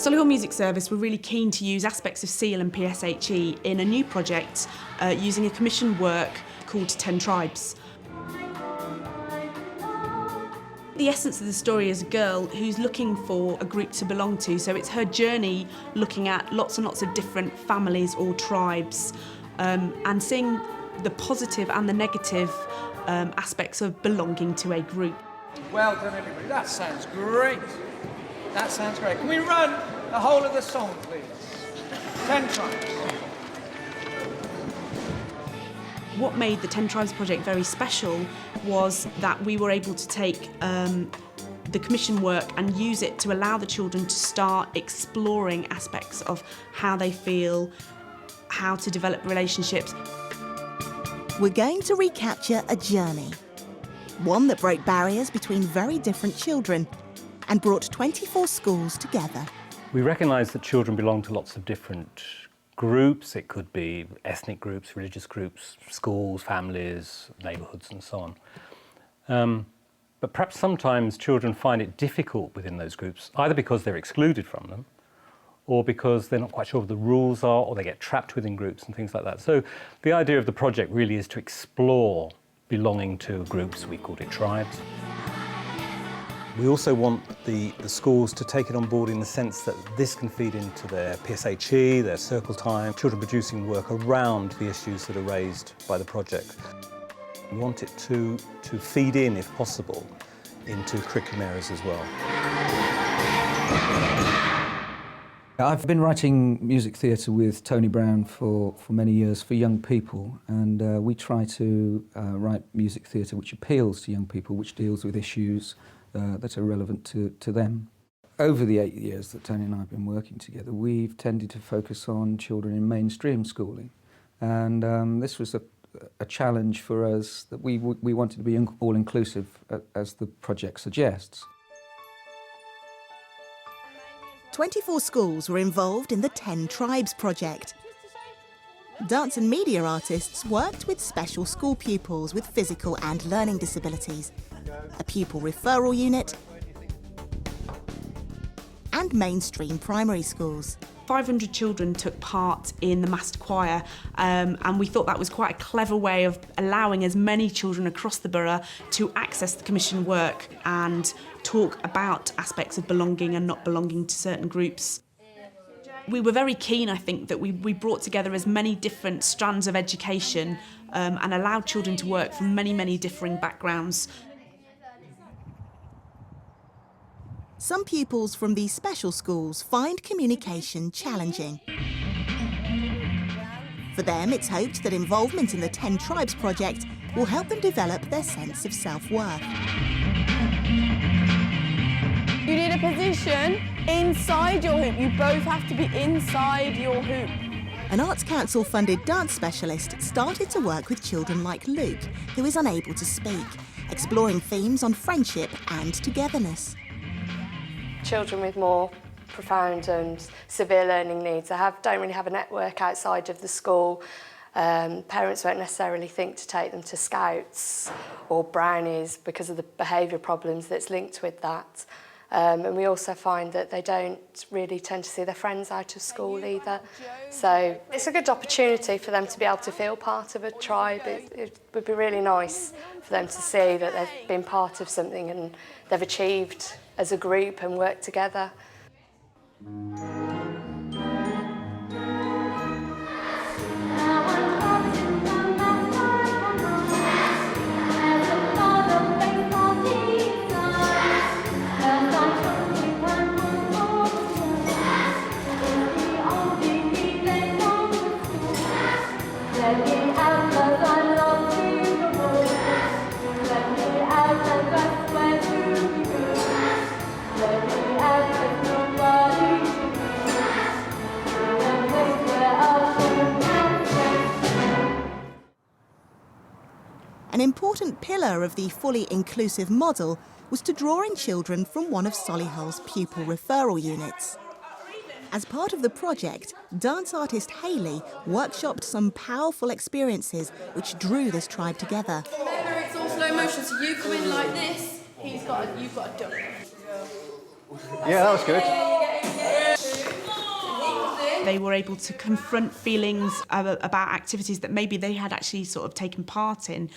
Solihull Music Service were really keen to use aspects of SEAL and PSHE in a new project using a commissioned work called 10 Tribes. The essence of the story is a girl who's looking for a group to belong to, so it's her journey looking at lots and lots of different families or tribes and seeing the positive and the negative aspects of belonging to a group. Well done, everybody. That sounds great. That sounds great. Can we run the whole of the song, please? 10 Tribes. What made the 10 Tribes project very special was that we were able to take the commission work and use it to allow the children to start exploring aspects of how they feel, how to develop relationships. We're going to recapture a journey, one that broke barriers between very different children and brought 24 schools together. We recognise that children belong to lots of different groups. It could be ethnic groups, religious groups, schools, families, neighbourhoods and so on. But perhaps sometimes children find it difficult within those groups, either because they're excluded from them or because they're not quite sure what the rules are, or they get trapped within groups and things like that. So the idea of the project really is to explore belonging to groups. We called it tribes. We also want the schools to take it on board in the sense that this can feed into their PSHE, their circle time, children producing work around the issues that are raised by the project. We want it to feed in, if possible, into curriculum areas as well. I've been writing music theatre with Tony Brown for many years for young people, and we try to write music theatre which appeals to young people, which deals with issues that are relevant to them. Over the 8 years that Tony and I have been working together, we've tended to focus on children in mainstream schooling, and this was a challenge for us that we wanted to be all-inclusive, as the project suggests. 24 schools were involved in the 10 Tribes project. Dance and media artists worked with special school pupils with physical and learning disabilities, a pupil referral unit, and mainstream primary schools. 500 children took part in the master choir, and we thought that was quite a clever way of allowing as many children across the borough to access the commission work and talk about aspects of belonging and not belonging to certain groups. We were very keen, I think, that we brought together as many different strands of education and allowed children to work from many, many differing backgrounds. Some pupils from these special schools find communication challenging. For them, it's hoped that involvement in the 10 Tribes project will help them develop their sense of self-worth. You need a position inside your hoop. You both have to be inside your hoop. An Arts Council-funded dance specialist started to work with children like Luke, who is unable to speak, exploring themes on friendship and togetherness. Children with more profound and severe learning needs don't really have a network outside of the school. Parents won't necessarily think to take them to Scouts or Brownies because of the behaviour problems that's linked with that. And we also find that they don't really tend to see their friends out of school either. So it's a good opportunity for them to be able to feel part of a tribe. It would be really nice for them to see that they've been part of something and they've achieved as a group and worked together. An important pillar of the fully inclusive model was to draw in children from one of Solihull's pupil referral units. As part of the project, dance artist Hayley workshopped some powerful experiences which drew this tribe together. Remember, it's all slow motion, so you come in like this, you've got a duck. Yeah, that was good. They were able to confront feelings about activities that maybe they had actually sort of taken part in.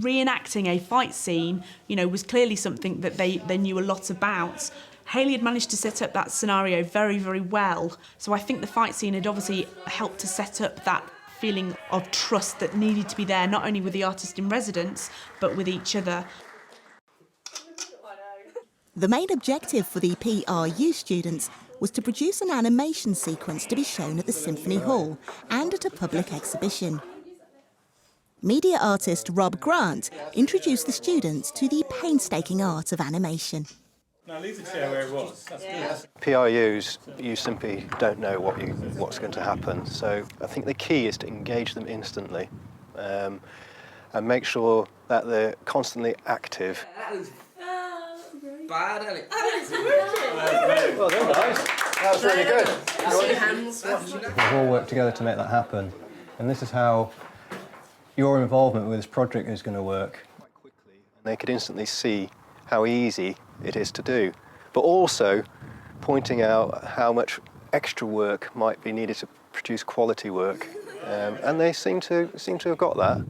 Reenacting a fight scene, was clearly something that they knew a lot about. Hayley had managed to set up that scenario very, very well. So I think the fight scene had obviously helped to set up that feeling of trust that needed to be there, not only with the artist in residence, but with each other. The main objective for the PRU students was to produce an animation sequence to be shown at the Symphony Hall and at a public exhibition. Media artist Rob Grant introduced the students to the painstaking art of animation. Now leave the chair where it was. That's good. PRUs, you simply don't know what's going to happen. So I think the key is to engage them instantly and make sure that they're constantly active. Bad, Ellie. Well done, guys. That was really good. We've all worked together to make that happen. And this is how your involvement with this project is going to work. They could instantly see how easy it is to do, but also pointing out how much extra work might be needed to produce quality work. And they seem to have got that.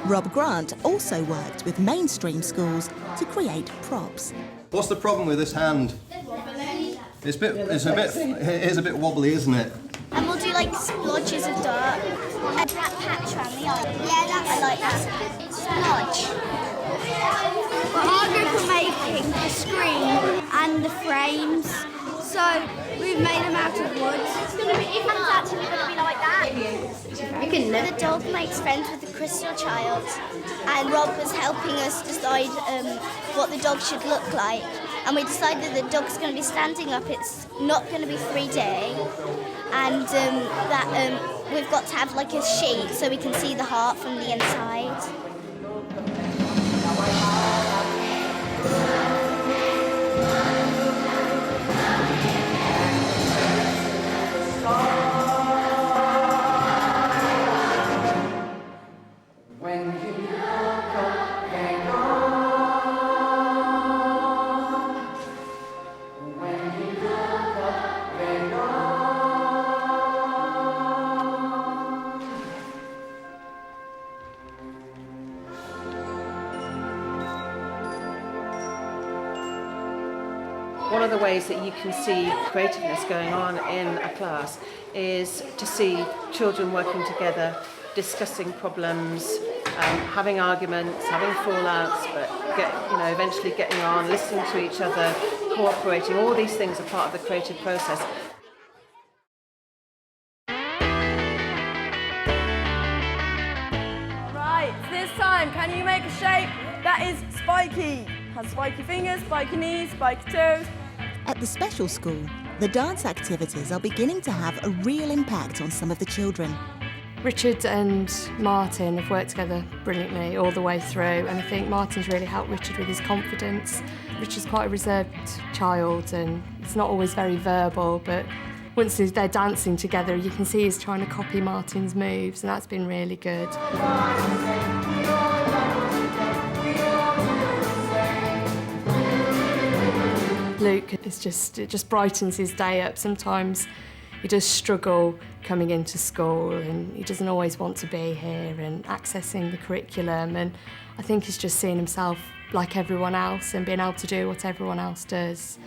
Rob Grant also worked with mainstream schools to create props. What's the problem with this hand? It's a bit wobbly, isn't it? And we'll do like splodges of dirt. And that patch around the eye. Yeah, I like that. Splodge. Well, our group are making the screen and the frames. So we've made them out of wood. It's actually going to be like that. The dog makes friends with the crystal child, and Rob was helping us decide what the dog should look like. And we decided the dog's going to be standing up. It's not going to be 3D, and that we've got to have like a sheet so we can see the heart from the inside. One of the ways that you can see creativeness going on in a class is to see children working together, discussing problems, having arguments, having fallouts, but eventually getting on, listening to each other, cooperating. All these things are part of the creative process. Right, this time, can you make a shape that is spiky? Has spiky fingers, spiky knees, spiky toes. At the special school, the dance activities are beginning to have a real impact on some of the children. Richard and Martin have worked together brilliantly all the way through, and I think Martin's really helped Richard with his confidence. Richard's quite a reserved child and it's not always very verbal, but once they're dancing together, you can see he's trying to copy Martin's moves, and that's been really good. Luke, it just brightens his day up. Sometimes he does struggle coming into school and he doesn't always want to be here and accessing the curriculum, and I think he's just seeing himself like everyone else and being able to do what everyone else does.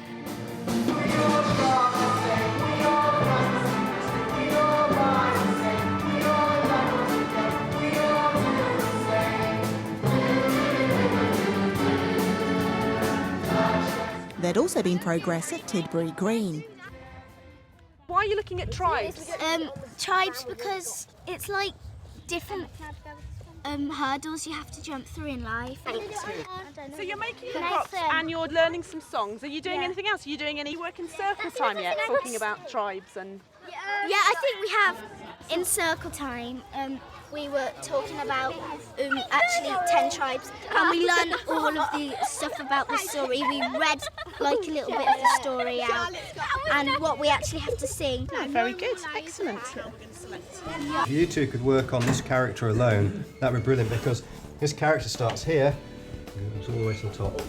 There'd also been progress at Tidbury Green. Why are you looking at tribes? Tribes because it's like different hurdles you have to jump through in life. So you're making the props and you're learning some songs. Are you doing anything else? Are you doing any work in circle time yet, talking about tribes and... Yeah, I think we have in circle time. We were talking about actually 10 tribes, and we learned all of the stuff about the story. We read like a little bit of the story out and what we actually have to sing. Oh, very good, excellent. If you two could work on this character alone, that would be brilliant, because This character starts here and goes all the way to the top.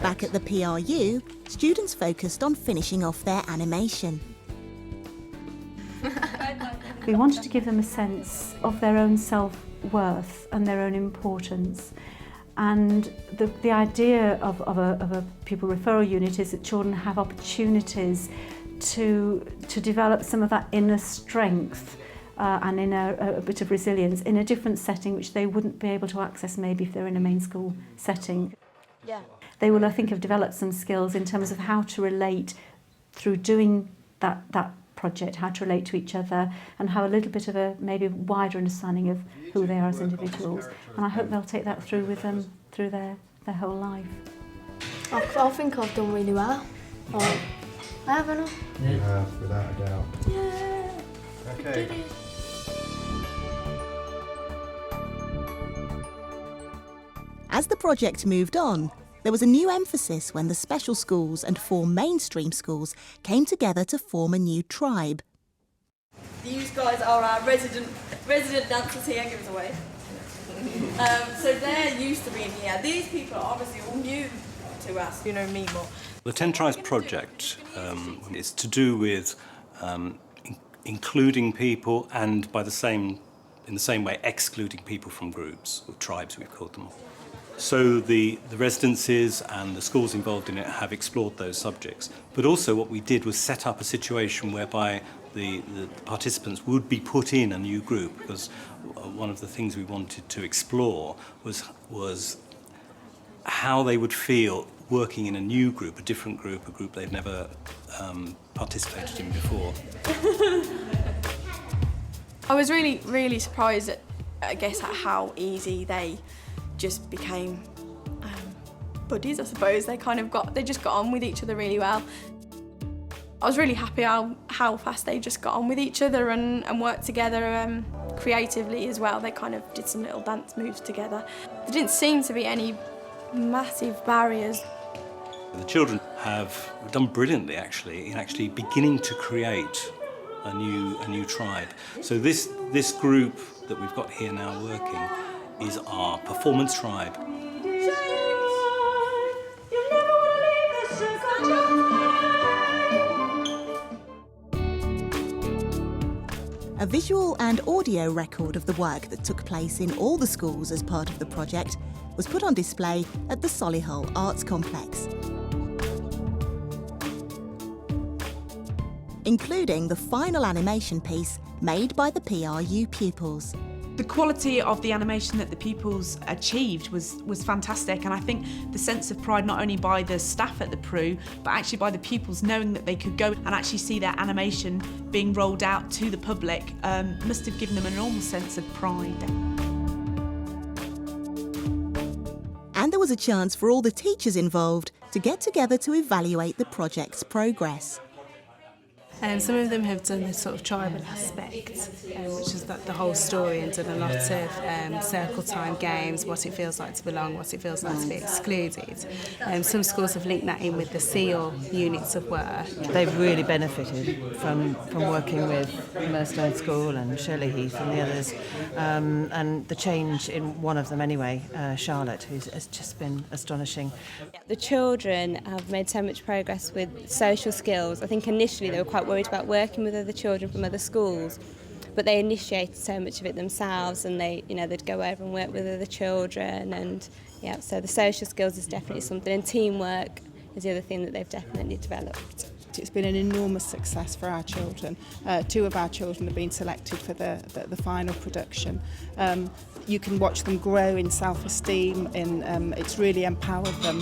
Back at the PRU, students focused on finishing off their animation. We wanted to give them a sense of their own self-worth and their own importance. And the idea of a pupil referral unit is that children have opportunities to develop some of that inner strength and a bit of resilience in a different setting which they wouldn't be able to access maybe if they're in a main school setting. Yeah. They will, I think, have developed some skills in terms of how to relate through doing that project, how to relate to each other and have a little bit of a maybe wider understanding of who they are as individuals. And I hope they'll take that through with them through their whole life. I think I've done really well. I haven't. You have, without a doubt. Yeah. Okay. As the project moved on, there was a new emphasis when the special schools and 4 mainstream schools came together to form a new tribe. These guys are our resident dancers here. Give us a wave. So they're used to being here. These people are obviously all new to us. You know me more. The 10 Tribes project is to do with including people and in the same way excluding people from groups, or tribes we've called them. So the residences and the schools involved in it have explored those subjects. But also what we did was set up a situation whereby the participants would be put in a new group, because one of the things we wanted to explore was how they would feel working in a new group, a different group, a group they've never participated in before. I was really, really surprised at how easy they just became buddies, I suppose. They just got on with each other really well. I was really happy how fast they just got on with each other and worked together creatively as well. They kind of did some little dance moves together. There didn't seem to be any massive barriers. The children have done brilliantly in actually beginning to create a new tribe. So this group that we've got here now working is our performance tribe. A visual and audio record of the work that took place in all the schools as part of the project was put on display at the Solihull Arts Complex, including the final animation piece made by the PRU pupils. The quality of the animation that the pupils achieved was fantastic, and I think the sense of pride not only by the staff at the PRU but actually by the pupils knowing that they could go and actually see their animation being rolled out to the public must have given them an enormous sense of pride. And there was a chance for all the teachers involved to get together to evaluate the project's progress. Some of them have done the sort of tribal aspect, which is the whole story, and done a lot of circle time games, what it feels like to belong, what it feels like to be excluded. Some schools have linked that in with the SEAL units of work. They've really benefited from working with Merstone School and Shirley Heath and the others, and the change in one of them anyway, Charlotte, has just been astonishing. The children have made so much progress with social skills. I think initially they were quite worried about working with other children from other schools, but they initiated so much of it themselves, and they'd go over and work with other children, and so the social skills is definitely something, and teamwork is the other thing that they've definitely developed. It's been an enormous success for our children. 2 of our children have been selected for the final production. You can watch them grow in self-esteem, and it's really empowered them.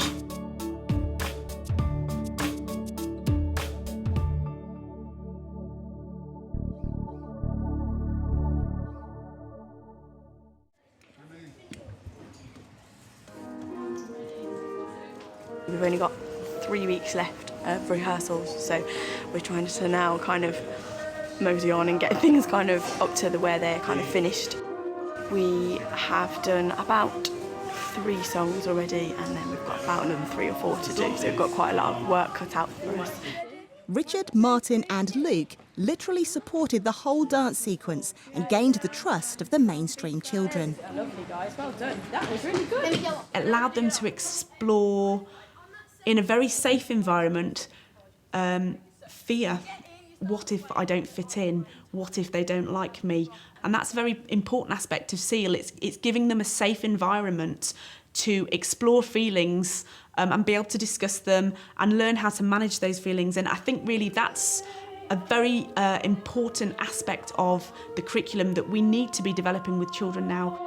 We've only got 3 weeks left of rehearsals, so we're trying to now kind of mosey on and get things kind of up to where they're kind of finished. We have done about 3 songs already, and then we've got about another 3 or 4 to do, so we've got quite a lot of work cut out for us. Richard, Martin and Luke literally supported the whole dance sequence and gained the trust of the mainstream children. Lovely, guys. Well done. That was really good. It allowed them to explore, in a very safe environment, fear. What if I don't fit in? What if they don't like me? And that's a very important aspect of SEAL. It's giving them a safe environment to explore feelings and be able to discuss them and learn how to manage those feelings. And I think really that's a very important aspect of the curriculum that we need to be developing with children now.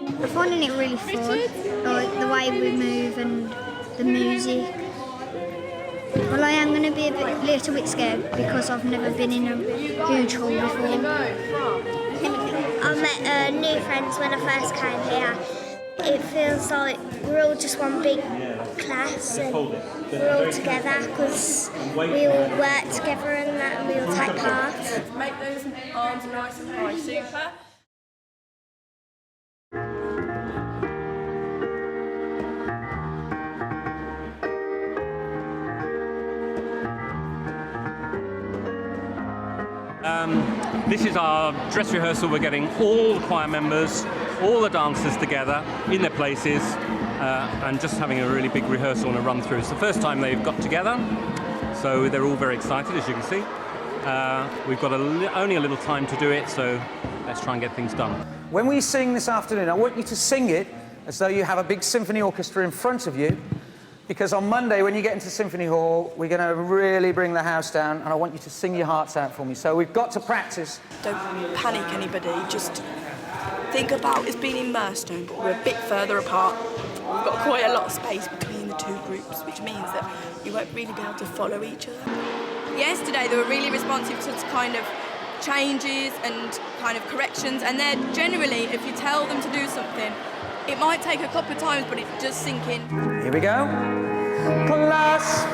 I'm finding it really fun, like the way we move and the music. Well, I am going to be a little bit scared because I've never been in a huge hall before. I met new friends when I first came here. It feels like we're all just one big class and we're all together because we all work together and that, and we all take part. Make those arms nice and high, super. This is our dress rehearsal. We're getting all the choir members, all the dancers together in their places and just having a really big rehearsal and a run through. It's the first time they've got together, so they're all very excited, as you can see. We've got only a little time to do it, so let's try and get things done. When we sing this afternoon, I want you to sing it as though you have a big symphony orchestra in front of you, because on Monday, when you get into Symphony Hall, we're going to really bring the house down, and I want you to sing your hearts out for me. So we've got to practice. Don't panic anybody, just think about us being in Murstone, but we're a bit further apart. We've got quite a lot of space between the two groups, which means that you won't really be able to follow each other. Yesterday, they were really responsive to kind of changes and kind of corrections, and they're generally, if you tell them to do something, it might take a couple of times, but it does sink in. Here we go. Class,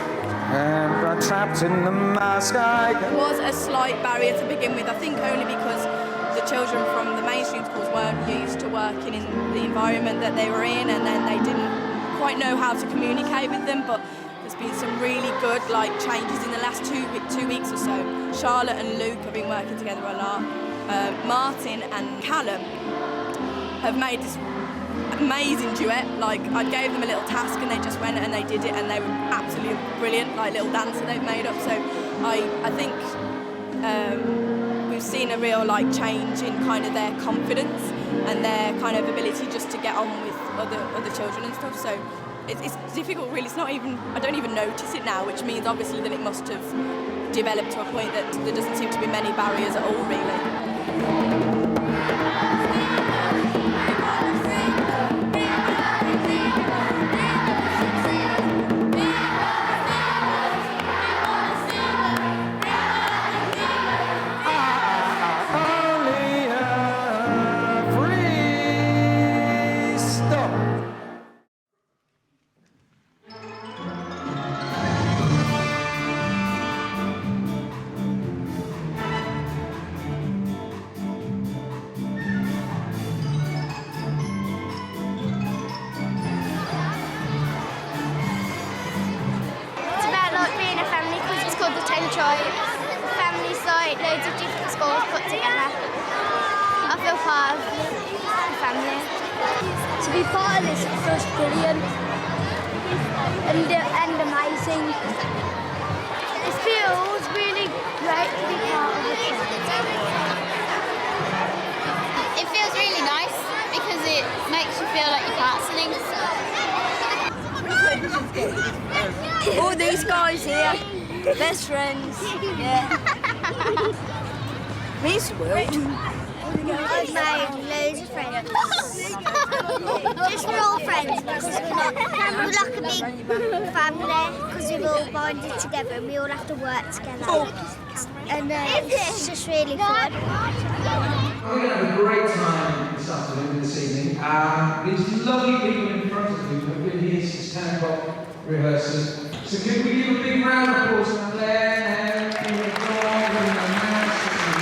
and I'm trapped in the mask. There was a slight barrier to begin with, I think only because the children from the mainstream schools weren't used to working in the environment that they were in, and then they didn't quite know how to communicate with them, but there's been some really good changes in the last two weeks or so. Charlotte and Luke have been working together a lot. Martin and Callum have made this amazing duet. I gave them a little task and they just went and they did it, and they were absolutely brilliant, little dancer they've made up. So I think we've seen a real change in kind of their confidence and their kind of ability just to get on with other children and stuff. So it's difficult really. It's not even, I don't even notice it now, which means obviously that it must have developed to a point that there doesn't seem to be many barriers at all really. Families loads of different schools put together. I feel part of the family. To be part of this feels brilliant and amazing. It feels really great to be part of it. It feels really nice because it makes you feel like you're part of something. All these guys here. Best friends, yeah. Miss Will. I've made loads of friends. Just we're all friends because we're like a big family because we've all bonded together and we all have to work together. And it's just really fun. We're going to have a great time this afternoon, this evening. These lovely people in front of you have been here since 10 o'clock rehearsing. So can we give a big round of applause to Claire and the dog and the mouse and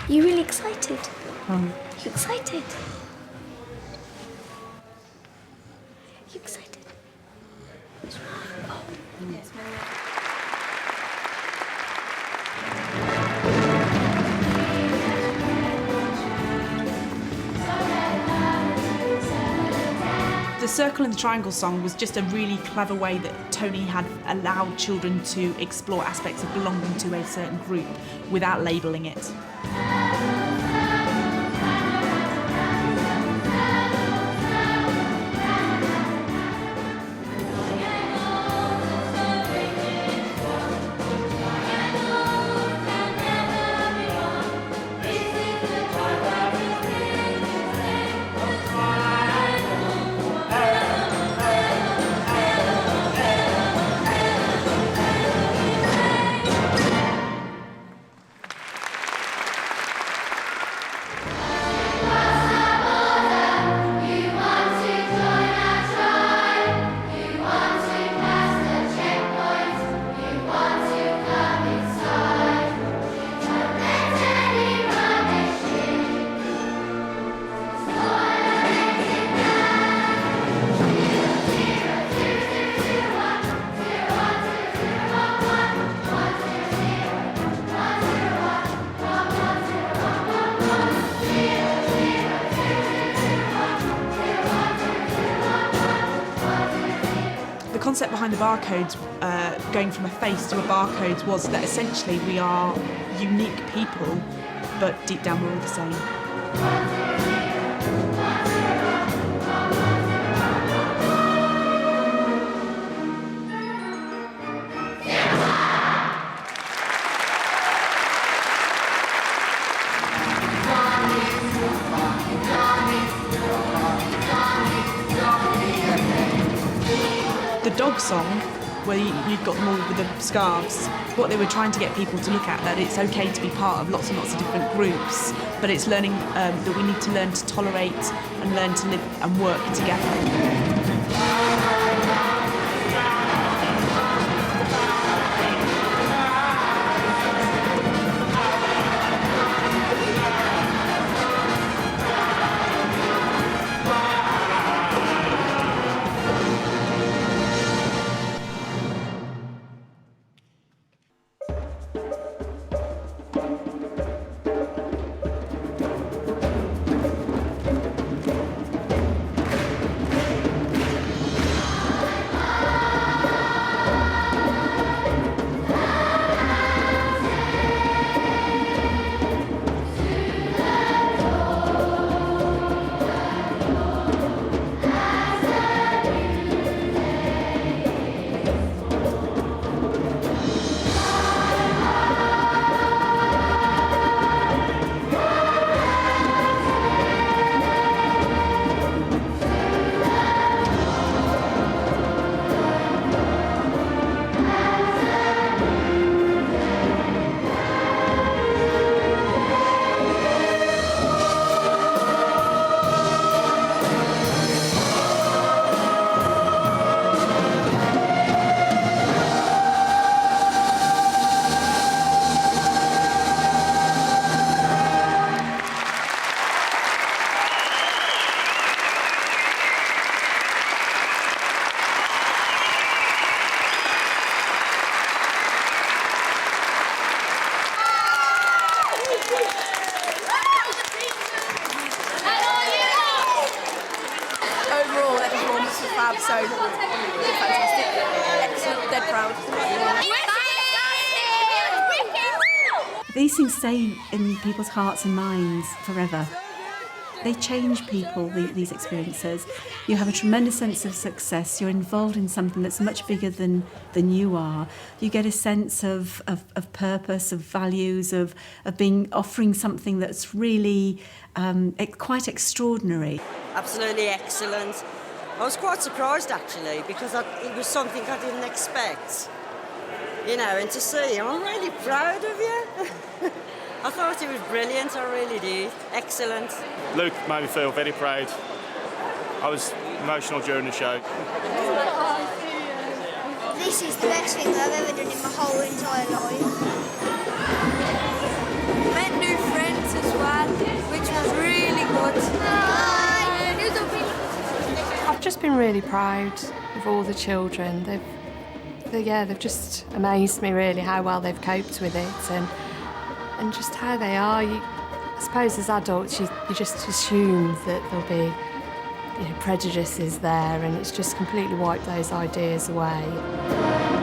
the You really excited? You excited? The circle and the triangle song was just a really clever way that Tony had allowed children to explore aspects of belonging to a certain group without labelling it. The concept behind the barcodes, going from a face to a barcode, was that essentially we are unique people, but deep down we're all the same. The dog song, where you've got them all with the scarves, what they were trying to get people to look at, that it's okay to be part of lots and lots of different groups, but it's learning that we need to learn to tolerate and learn to live and work together. So fantastic, excellent, dead proud. These things stay in people's hearts and minds forever. They change people, these experiences. You have a tremendous sense of success. You're involved in something that's much bigger than you are. You get a sense of purpose, of values, of offering something that's really quite extraordinary. Absolutely excellent. I was quite surprised actually, because it was something I didn't expect. You know, and to see, I'm really proud of you. I thought it was brilliant, I really did. Excellent. Luke made me feel very proud. I was emotional during the show. This is the best thing I've ever done in my whole entire life. Met new friends as well, which was really good. I've just been really proud of all the children. They've just amazed me really how well they've coped with it and just how they are. I suppose as adults you just assume that they'll be prejudice is there, and it's just completely wiped those ideas away.